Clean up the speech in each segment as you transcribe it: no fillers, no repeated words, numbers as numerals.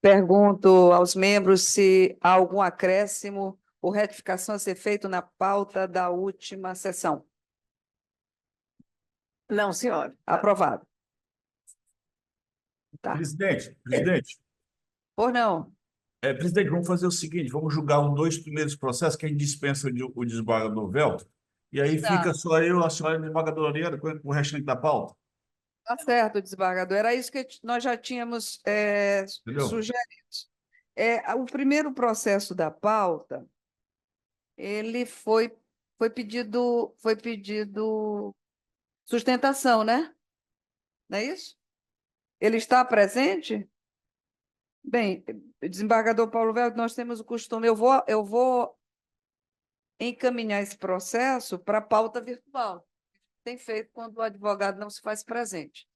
Pergunto aos membros se há algum acréscimo ou retificação a ser feito na pauta da última sessão. Não, senhora. Aprovado. Tá. Presidente, Por não. presidente, vamos fazer o seguinte, vamos julgar os dois primeiros processos, que a gente dispensa o desembargador Velto, e aí Tá. fica só eu, a senhora desembargadora Ariana, com o restante da pauta. Tá certo, desembargador. Era isso que nós já tínhamos Entendeu? sugerido. O primeiro processo da pauta, ele foi pedido sustentação, né? Não é isso? Ele está presente? Bem, desembargador Paulo Velho, nós temos o costume, eu vou encaminhar esse processo para a pauta virtual. Tem feito quando o advogado não se faz presente.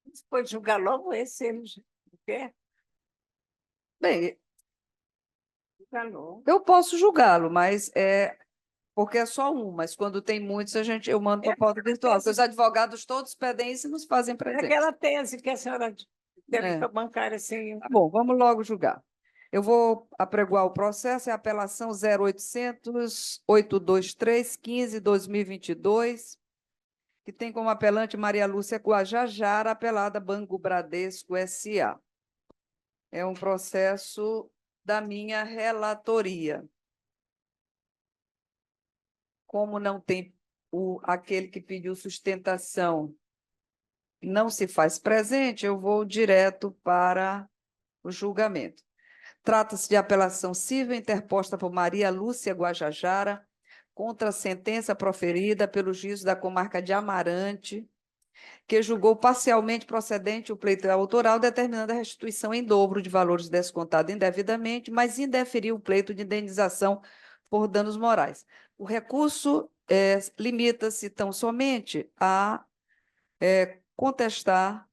Você pode julgar logo esse, ele não quer? Bem, Julgar logo. eu posso julgá-lo, mas porque é só um, mas quando tem muitos, eu mando para a pauta virtual, porque os advogados todos pedem isso e nos fazem É presente. aquela tese que a senhora deve É. bancar assim. Tá bom, vamos logo julgar. Eu vou apregoar o processo, é a apelação 0800-823-15/2022, que tem como apelante Maria Lúcia Guajajara, apelada Banco Bradesco S.A. É um processo da minha relatoria. Como não tem aquele que pediu sustentação não se faz presente, eu vou direto para o julgamento. Trata-se de apelação civil interposta por Maria Lúcia Guajajara contra a sentença proferida pelo juízo da comarca de Amarante, que julgou parcialmente procedente o pleito autoral, determinando a restituição em dobro de valores descontados indevidamente, mas indeferiu o pleito de indenização por danos morais. O recurso limita-se tão somente a contestar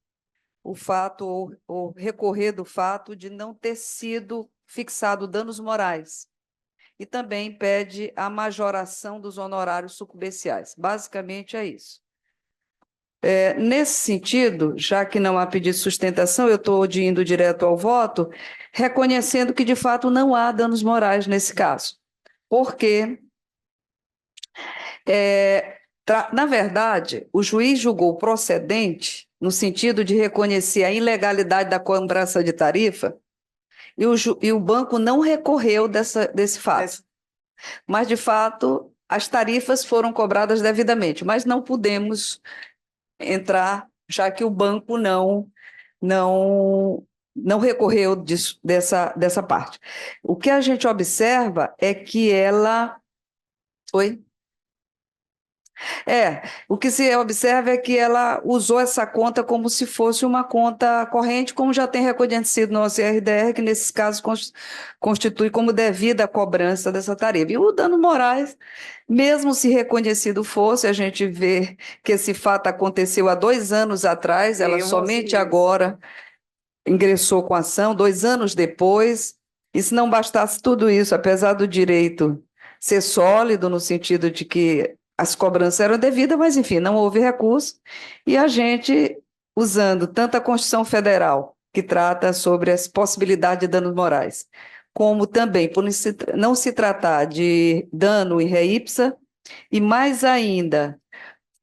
o fato ou recorrer do fato de não ter sido fixado danos morais. E também pede a majoração dos honorários sucumbenciais. Basicamente é isso. Nesse sentido, já que não há pedido de sustentação, eu estou indo direto ao voto, reconhecendo que, de fato, não há danos morais nesse caso. Porque, na verdade, o juiz julgou procedente no sentido de reconhecer a ilegalidade da cobrança de tarifa, e o banco não recorreu desse fato. Mas, de fato, as tarifas foram cobradas devidamente, mas não podemos entrar, já que o banco não recorreu dessa parte. O que a gente observa é que ela... Oi? O que se observa é que ela usou essa conta como se fosse uma conta corrente, como já tem reconhecido no CRDR, que nesses casos constitui como devida a cobrança dessa tarifa. E o dano morais, mesmo se reconhecido fosse, a gente vê que esse fato aconteceu há 2 anos atrás, ela somente agora ingressou com a ação, 2 anos depois, e se não bastasse tudo isso, apesar do direito ser sólido, no sentido de que as cobranças eram devidas, mas, enfim, não houve recurso, e a gente, usando tanto a Constituição Federal, que trata sobre as possibilidades de danos morais, como também, por não se tratar de dano em re ipsa, e mais ainda,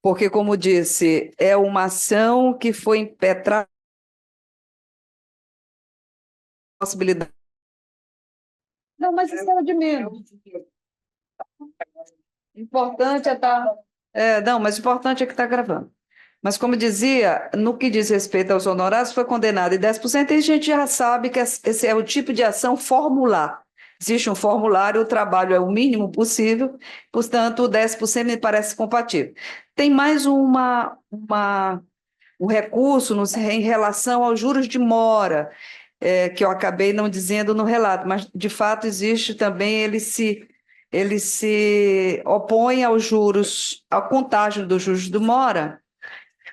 porque, como disse, é uma ação que foi impetrada possibilidade. Não, mas isso era de menos. Importante é estar. Não, mas o importante é que está gravando. Mas, como dizia, no que diz respeito aos honorários, foi condenado em 10%, e a gente já sabe que esse é o tipo de ação formular. Existe um formulário, o trabalho é o mínimo possível, portanto, o 10% me parece compatível. Tem mais um recurso em relação aos juros de mora, que eu acabei não dizendo no relato, mas, de fato, existe também, ele se opõe aos juros, ao contágio dos juros de mora,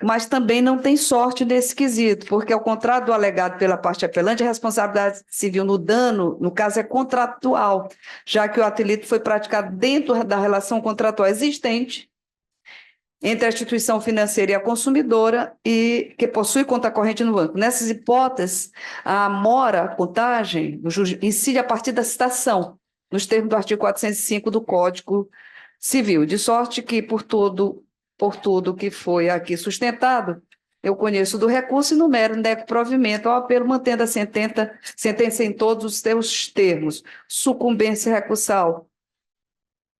mas também não tem sorte nesse quesito, porque, ao contrário do alegado pela parte apelante, a responsabilidade civil no dano, no caso, é contratual, já que o atrito foi praticado dentro da relação contratual existente, entre a instituição financeira e a consumidora e que possui conta corrente no banco. Nessas hipóteses, a mora, a contagem, incide a partir da citação, nos termos do artigo 405 do Código Civil, de sorte que, por tudo que foi aqui sustentado, eu conheço do recurso e numero, nego provimento ao apelo, mantendo a sentença em todos os seus termos. Sucumbência recursal.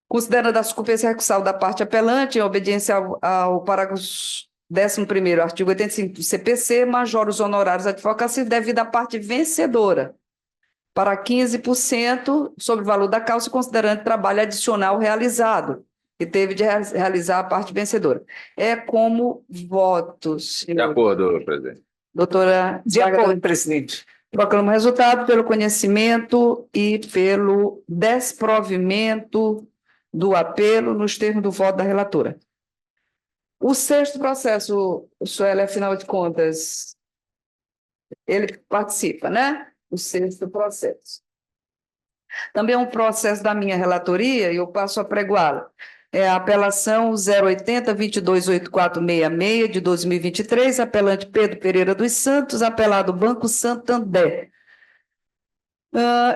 Considerando a sucumbência recursal da parte apelante, em obediência ao parágrafo 11º, artigo 85 do CPC, majora os honorários advocatícios devido à parte vencedora, para 15% sobre o valor da causa, considerando trabalho adicional realizado, que teve de realizar a parte vencedora. É como votos. De acordo, presidente. Doutora De acordo, presidente. proclamo o resultado pelo conhecimento e pelo desprovimento do apelo nos termos do voto da relatora. O sexto processo, Sueli, afinal de contas, ele participa, né? O sexto processo. Também é um processo da minha relatoria, e eu passo a pregoá-la. É a apelação 080-228466 de 2023, apelante Pedro Pereira dos Santos, apelado Banco Santander.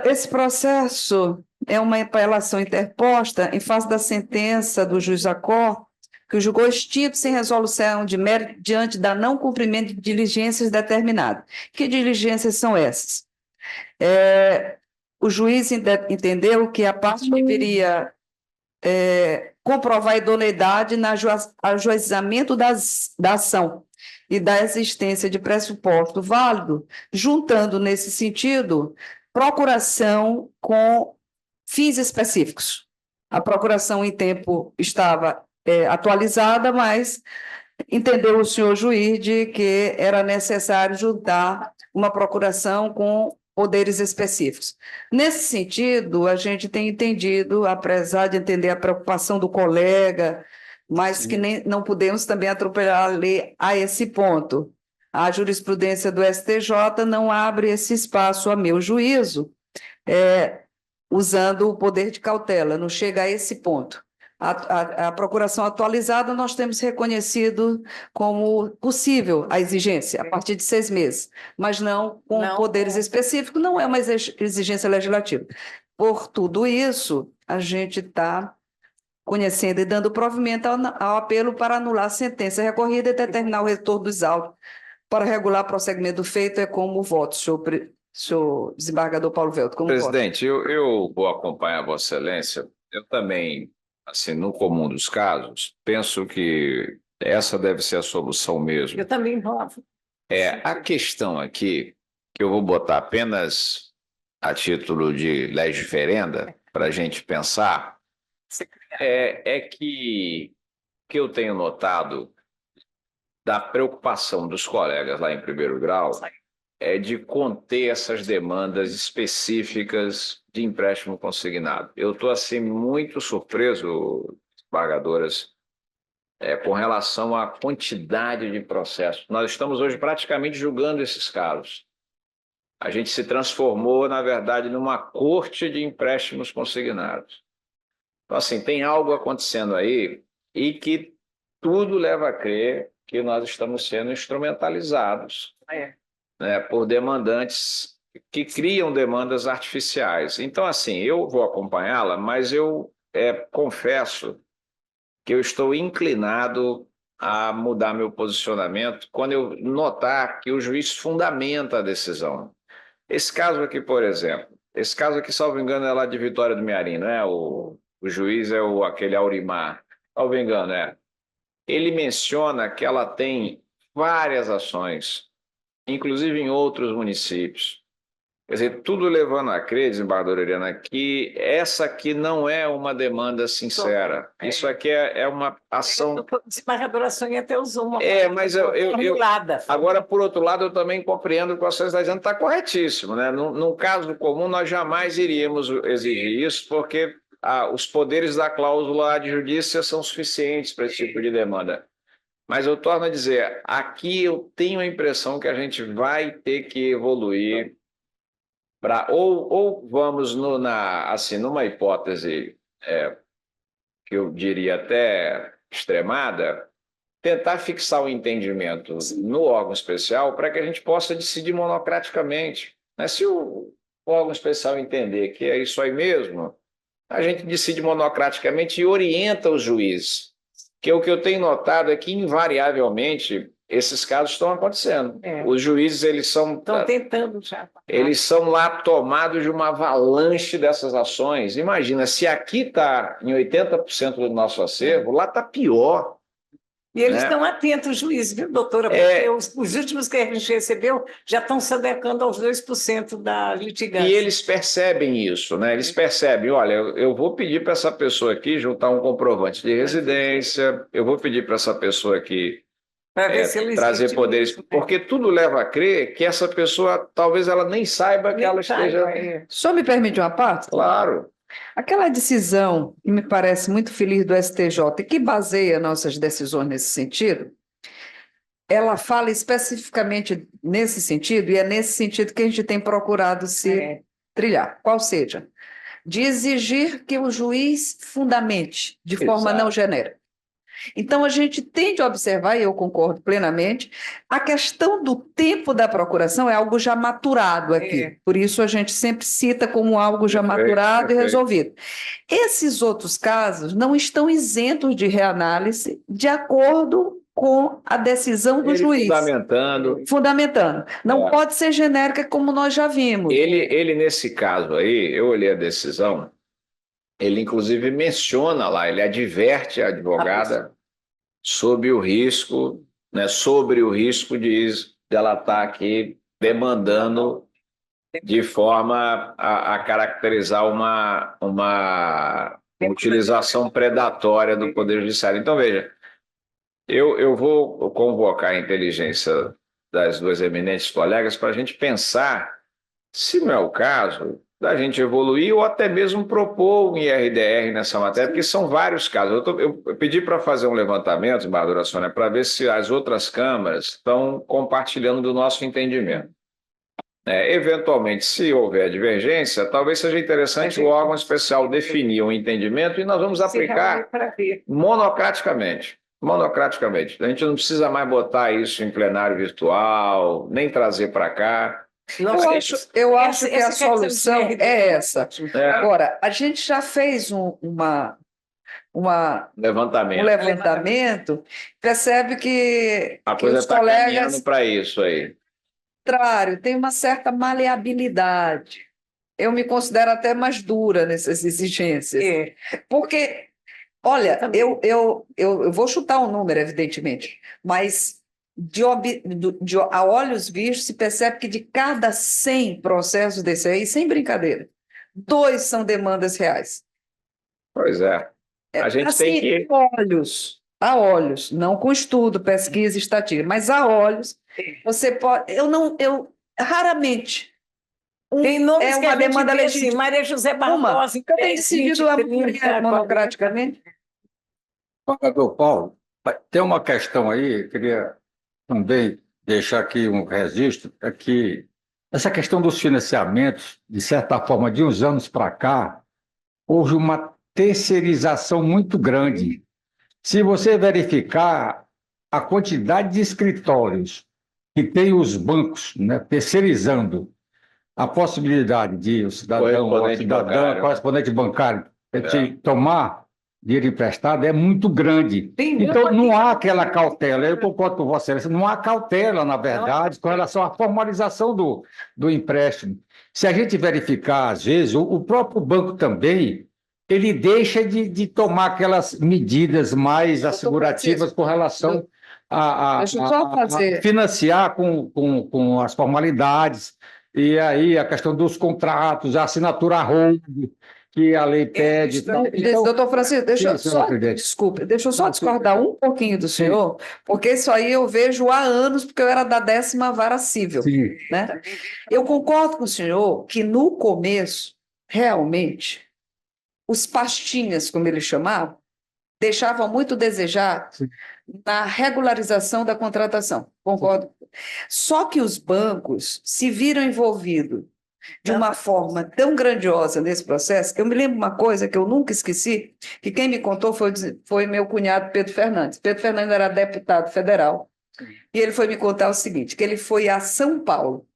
Esse processo é uma apelação interposta em face da sentença do juiz Acor, que julgou extinto sem resolução de mérito diante da não cumprimento de diligências determinadas. Que diligências são essas? O juiz entendeu que a parte deveria comprovar a idoneidade no ajuizamento da ação e da existência de pressuposto válido, juntando, nesse sentido, procuração com fins específicos. A procuração em tempo estava atualizada, mas entendeu o senhor juiz de que era necessário juntar uma procuração com poderes específicos. Nesse sentido, a gente tem entendido, apesar de entender a preocupação do colega, mas que não podemos também atropelar a lei a esse ponto. A jurisprudência do STJ não abre esse espaço, a meu juízo, usando o poder de cautela, não chega a esse ponto. A procuração atualizada nós temos reconhecido como possível a exigência, a partir de 6 meses, mas não com poderes específicos, não é uma exigência legislativa. Por tudo isso, a gente está conhecendo e dando provimento ao apelo para anular a sentença recorrida e determinar o retorno dos autos para regular o prosseguimento do feito, é como voto, senhor desembargador Paulo Velto. Como Presidente, eu vou acompanhar Vossa Excelência. Eu também, assim, no comum dos casos, penso que essa deve ser a solução mesmo. Eu também vou. A questão aqui, que eu vou botar apenas a título de legiferenda, para a gente pensar, é que eu tenho notado da preocupação dos colegas lá em primeiro grau é de conter essas demandas específicas de empréstimo consignado. Eu estou, assim, muito surpreso, desembargadoras, com relação à quantidade de processos. Nós estamos hoje praticamente julgando esses casos. A gente se transformou, na verdade, numa corte de empréstimos consignados. Então, assim, tem algo acontecendo aí e que tudo leva a crer que nós estamos sendo instrumentalizados por demandantes que criam demandas artificiais. Então, assim, eu vou acompanhá-la, mas eu confesso que eu estou inclinado a mudar meu posicionamento quando eu notar que o juiz fundamenta a decisão. Esse caso aqui, por exemplo, salvo engano, é lá de Vitória do Mearim, não é? O juiz é aquele Aurimar, salvo engano, Ele menciona que ela tem várias ações, inclusive em outros municípios. Quer dizer, tudo levando a crer, desembargadora Eliana, que essa aqui não é uma demanda sincera. Isso aqui é uma ação... Desembargadora Sônia até usou uma mas formulada. Agora, por outro lado, eu também compreendo que o que você está dizendo está corretíssimo, né? Num caso comum, nós jamais iríamos exigir isso, porque os poderes da cláusula adjudícia são suficientes para esse tipo de demanda. Mas eu torno a dizer, aqui eu tenho a impressão que a gente vai ter que evoluir ou vamos numa hipótese que eu diria até extremada, tentar fixar o entendimento no órgão especial para que a gente possa decidir monocraticamente, né? Se o órgão especial entender que é isso aí mesmo, a gente decide monocraticamente e orienta os juízes. Que o que eu tenho notado é que, invariavelmente, esses casos estão acontecendo. Os juízes, Estão tentando já. eles são lá tomados de uma avalanche dessas ações. Imagina, se aqui está em 80% do nosso acervo, lá está pior. E eles né? estão atentos, os juízes, viu, doutora? Porque os últimos que a gente recebeu já estão se adequando aos 2% da litigância. E eles percebem isso, né? Eles percebem, olha, eu vou pedir para essa pessoa aqui juntar um comprovante de residência, eu vou pedir para essa pessoa aqui Para ver se eles trazer poderes, isso, né? porque tudo leva a crer que essa pessoa, talvez ela nem saiba que Nem ela esteja... saiba, Só me permite uma parte? Claro. Aquela decisão que me parece muito feliz do STJ e que baseia nossas decisões nesse sentido, ela fala especificamente nesse sentido, e é nesse sentido que a gente tem procurado se trilhar, qual seja, de exigir que o juiz fundamente de forma não genérica. Então, a gente tem de observar, e eu concordo plenamente, a questão do tempo da procuração é algo já maturado aqui. Por isso, a gente sempre cita como algo já maturado e resolvido. Esses outros casos não estão isentos de reanálise de acordo com a decisão do juiz. Fundamentando. Não pode ser genérica como nós já vimos. Ele, nesse caso aí, eu olhei a decisão, ele inclusive menciona lá, ele adverte a advogada sobre o risco, né, de ela estar aqui demandando de forma a caracterizar uma utilização predatória do Poder Judiciário. Então, veja, eu vou convocar a inteligência das duas eminentes colegas para a gente pensar se não é o caso da gente evoluir ou até mesmo propor um IRDR nessa matéria, porque são vários casos. Eu pedi para fazer um levantamento, embaixadora Sônia, para ver se as outras câmaras estão compartilhando do nosso entendimento. Eventualmente, se houver divergência, talvez seja interessante o órgão especial definir um entendimento e nós vamos aplicar monocraticamente. Monocraticamente. A gente não precisa mais botar isso em plenário virtual, nem trazer para cá. Eu acho que a solução é essa. Agora, a gente já fez um levantamento, percebe que a coisa os colegas caminhando para isso aí. Tem uma certa maleabilidade. Eu me considero até mais dura nessas exigências. Porque, olha, eu vou chutar um número, evidentemente, mas a olhos vistos se percebe que de cada 100 processos desse aí, sem brincadeira, 2 são demandas reais. Pois é. A gente assim, tem que... a olhos, não com estudo, pesquisa, estatística, mas a olhos, você pode... Eu raramente... Tem nomes que uma a gente demanda vê legítima. assim, Maria José Barbosa, que eu tenho decidido a monocraticamente. Pagador Paulo, tem uma questão aí, eu queria também deixar aqui um registro, é que essa questão dos financiamentos, de certa forma, de uns anos para cá, houve uma terceirização muito grande. Se você verificar a quantidade de escritórios que tem os bancos, né, terceirizando a possibilidade de o cidadão ou a cidadã, correspondente bancário, tomar dinheiro emprestado é muito grande. Então, não há aquela cautela. Eu concordo com você, não há cautela, na verdade, com relação à formalização do empréstimo. Se a gente verificar, às vezes, o próprio banco também, ele deixa de tomar aquelas medidas mais assegurativas com relação a financiar com as formalidades. E aí a questão dos contratos, a assinatura hold, que a lei pede. Doutor Francisco, deixa eu só discordar um pouquinho do senhor, porque isso aí eu vejo há anos, porque eu era da 10ª Vara Civil. Né? Eu concordo com o senhor que no começo, realmente, os pastinhas, como eles chamavam, deixavam muito a desejar na regularização da contratação. Concordo. Só que os bancos se viram envolvidos de uma forma tão grandiosa nesse processo, que eu me lembro uma coisa que eu nunca esqueci, que quem me contou foi meu cunhado Pedro Fernandes. Pedro Fernandes era deputado federal, e ele foi me contar o seguinte, que ele foi a São Paulo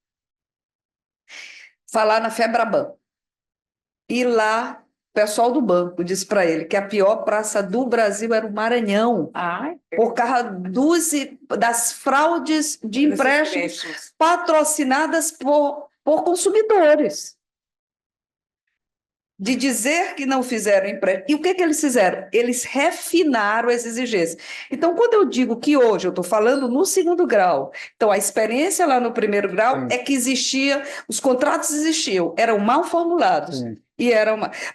falar na Febraban. E lá, o pessoal do banco disse para ele que a pior praça do Brasil era o Maranhão, por causa das fraudes de empréstimos patrocinadas por consumidores. De dizer que não fizeram empréstimo. E o que eles fizeram? Eles refinaram as exigências. Então, quando eu digo que hoje eu estou falando no segundo grau, então a experiência lá no primeiro grau é que existia, os contratos existiam, eram mal formulados. E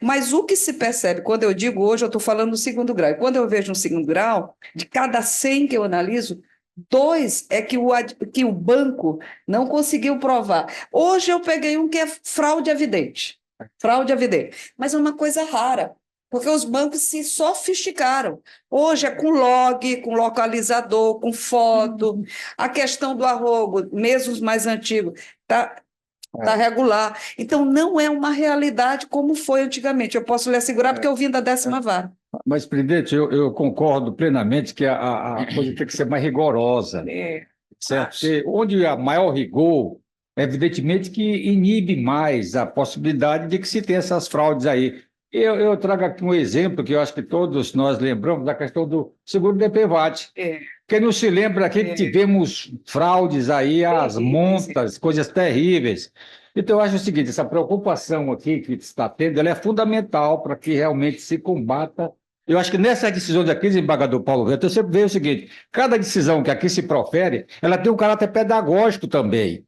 mas o que se percebe, quando eu digo hoje, eu estou falando no segundo grau. E quando eu vejo no segundo grau, de cada 100 que eu analiso, 2 é que o banco não conseguiu provar. Hoje eu peguei um que é fraude evidente. Fraude evidente. Mas é uma coisa rara, porque os bancos se sofisticaram. Hoje é com log, com localizador, com foto. A questão do arrobo, mesmo os mais antigos, está regular. Então, não é uma realidade como foi antigamente. Eu posso lhe assegurar, porque eu vim da 10ª vara. Mas, presidente, eu concordo plenamente que a coisa tem que ser mais rigorosa. Certo? Onde há maior rigor, evidentemente que inibe mais a possibilidade de que se tenha essas fraudes aí. Eu trago aqui um exemplo que eu acho que todos nós lembramos da questão do seguro DPVAT. Quem não se lembra aqui que tivemos fraudes aí, as montas, coisas terríveis. Então, eu acho o seguinte, essa preocupação aqui que está tendo, ela é fundamental para que realmente se combata. Eu acho que nessa decisão aqui, desembargador Paulo Vento, eu sempre vejo o seguinte, cada decisão que aqui se profere, ela tem um caráter pedagógico também.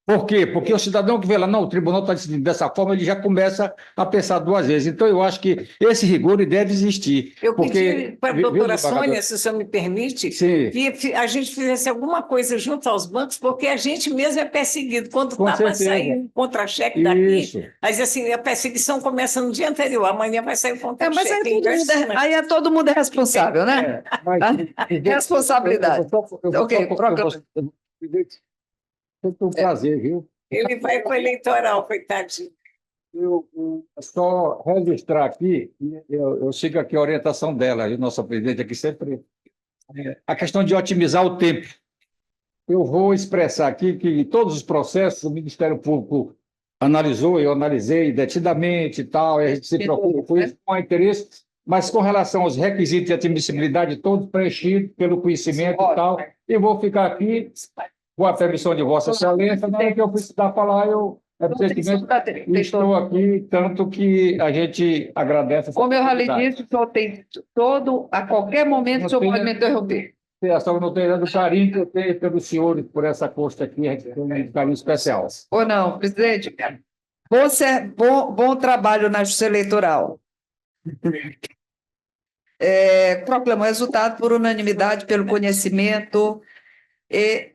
Por quê? Porque o cidadão que vê lá, não, o tribunal está decidindo dessa forma, ele já começa a pensar 2 vezes. Então, eu acho que esse rigor deve existir. Eu pedi para a doutora Sônia, se o senhor me permite, Sim. que a gente fizesse alguma coisa junto aos bancos, porque a gente mesmo é perseguido. Quando estava saindo contra-cheque daqui, mas assim, a perseguição começa no dia anterior, amanhã vai sair o contra-cheque. Aí todo mundo é responsável, né? Responsabilidade. Ok, Foi um prazer, viu? Ele vai para o eleitoral, coitadinho. Eu só registrar aqui, eu sigo aqui a orientação dela, e nossa presidente aqui sempre, a questão de otimizar o tempo. Eu vou expressar aqui que todos os processos o Ministério Público analisou, eu analisei detidamente e tal, e a gente se preocupa com isso, com interesse, mas com relação aos requisitos de admissibilidade, todos preenchidos pelo conhecimento e tal, e vou ficar aqui com a permissão de Vossa Excelência, na hora que eu precisar falar, estou aqui, tanto que a gente agradece. Como eu já lhe disse, o senhor tem a qualquer momento, o senhor pode me interromper. Eu não tenho do carinho que eu tenho pelos senhores por essa posta aqui, a gente tem um carinho especial. Ou não, presidente? Bom trabalho na Justiça Eleitoral. Proclamo o resultado por unanimidade, pelo conhecimento. E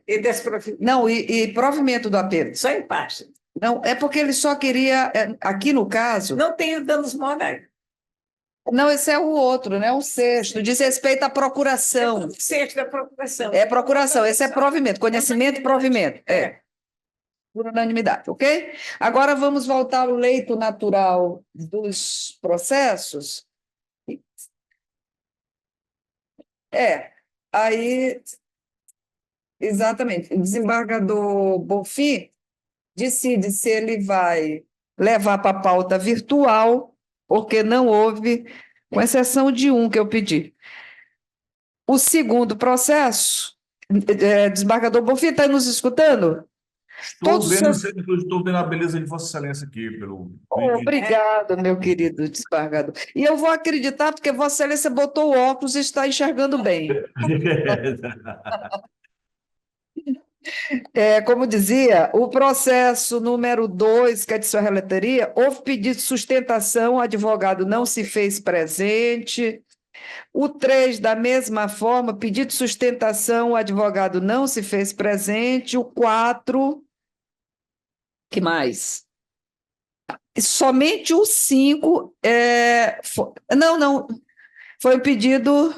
provimento do apelo. Só em parte. Não, é porque ele só queria, aqui no caso... Não tem danos morais. Não, esse é o outro, né? O 6º, diz respeito à procuração. O 6º da procuração. É procuração, esse é provimento, conhecimento e provimento. Por unanimidade, ok? Agora vamos voltar ao leito natural dos processos. Aí... Exatamente. O desembargador Bonfim decide se ele vai levar para a pauta virtual, porque não houve, com exceção de um que eu pedi. O segundo processo, desembargador Bonfim, está nos escutando? Estou vendo a beleza de Vossa Excelência aqui. Obrigada, meu querido desembargador. E eu vou acreditar, porque Vossa Excelência botou o óculos e está enxergando bem. Como dizia, o processo número 2, que é de sua relatoria, houve pedido de sustentação, o advogado não se fez presente. O 3, da mesma forma, pedido de sustentação, o advogado não se fez presente. O 4, que mais? Somente o 5, não, foi um pedido...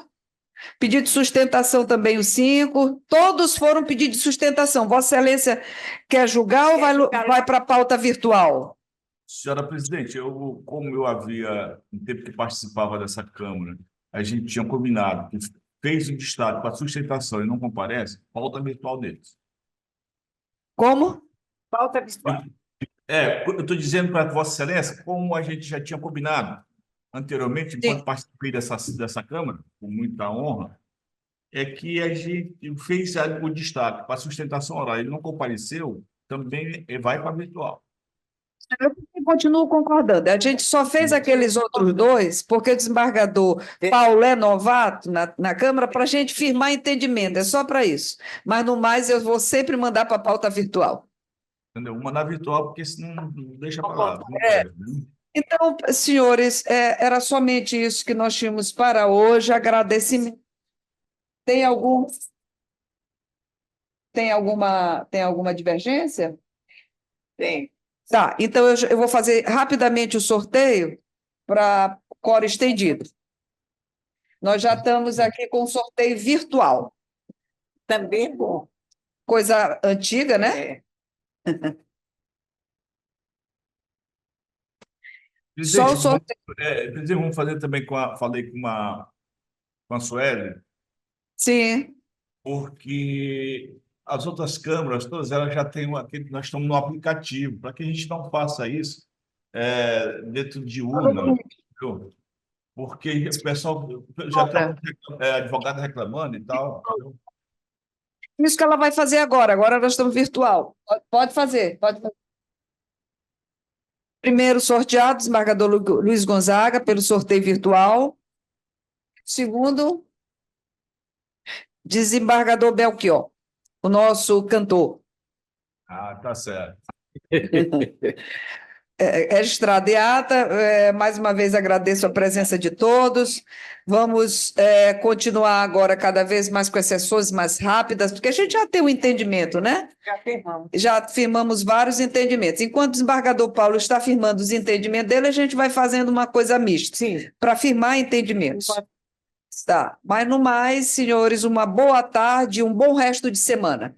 Pedido de sustentação também, os 5. Todos foram pedido de sustentação. Vossa Excelência quer julgar ou vai para a pauta virtual? Senhora presidente, como eu havia, no tempo que participava dessa Câmara, a gente tinha combinado que fez um destaque para sustentação e não comparece, pauta virtual deles. Como? Pauta virtual. Eu estou dizendo para Vossa Excelência, como a gente já tinha combinado anteriormente, enquanto participei dessa Câmara, com muita honra, é que a gente fez o destaque para sustentação oral. Ele não compareceu, também vai para virtual. Eu continuo concordando. A gente só fez aqueles outros 2 porque o desembargador Paulo é novato na Câmara para a gente firmar entendimento, é só para isso. Mas, no mais, eu vou sempre mandar para a pauta virtual. Entendeu? Mandar virtual, porque senão não deixa para lá. Então, senhores, era somente isso que nós tínhamos para hoje. Agradecimento. Tem alguma divergência? Tem. Tá, então eu vou fazer rapidamente o sorteio para quórum estendido. Nós já estamos aqui com o sorteio virtual. Também é bom. Coisa antiga, né? Só o sorteio. Presidente, vamos fazer também falei com a Sueli, Sim. porque as outras câmaras, todas elas já têm nós estamos no aplicativo, para que a gente não faça isso dentro de urna, entendeu? Porque o pessoal já está advogado reclamando e tal. Entendeu? Isso que ela vai fazer agora. Agora nós estamos virtual. Pode fazer. Primeiro sorteado, desembargador Luiz Gonzaga, pelo sorteio virtual. Segundo, desembargador Belchior, o nosso cantor. Ah, tá certo. Registrada e ata, mais uma vez agradeço a presença de todos. Vamos continuar agora cada vez mais com as sessões mais rápidas, porque a gente já tem um entendimento, né? Já firmamos. Já firmamos vários entendimentos. Enquanto o desembargador Paulo está firmando os entendimentos dele, a gente vai fazendo uma coisa mista, para firmar entendimentos. Tá. Mas, no mais, senhores, uma boa tarde e um bom resto de semana.